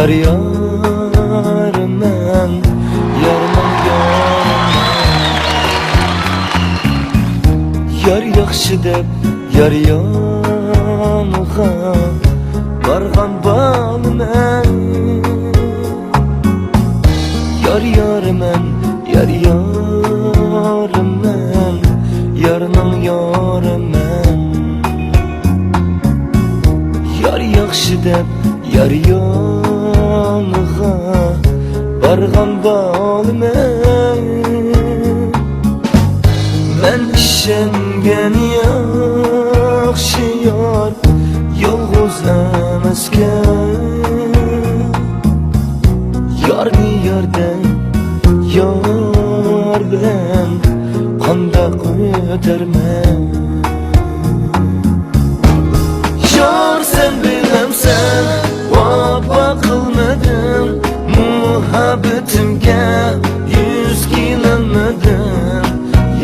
Yar yarımın, yarımın yarımın. Yar yaxşı deb yar yanığa barğan balımın. Yar yarımın, yar yarımın, yarının yarımın. Yar yaxşı deb yar yanığa barğan balımın. Men işengen yaxşı yar yolğuz emasken. Yarni yardan yar bilen qandaq ötermen. Yar sen bilemsen vapa qilmadim, muhabbetimga yüz kelolmadim.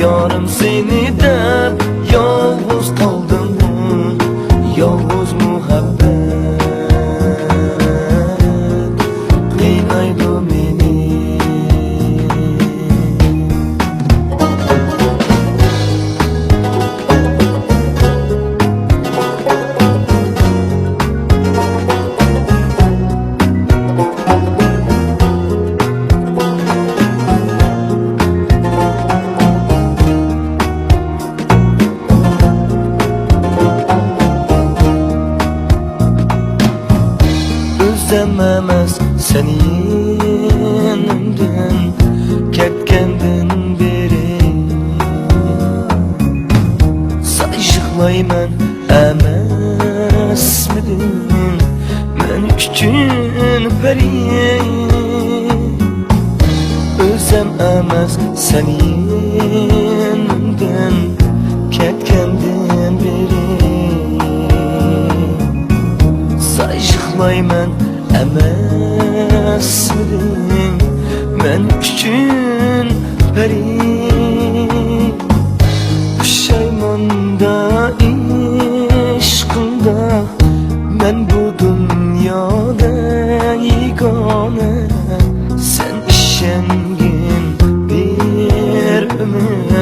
Yarım seni deb yolğuz qoldim, yolğuz muhabbet qiynaydi meni. Emas sen yenimden ketkendan beri sayışıqlayman emasmidin men üçün peri. Özüm emas sen yenimden ketkendan beri sayışıqlayman emasmidin men üçün peri. Pushaymanda ishqimda men bu dunyoda yegona. Sen ishongin bir umr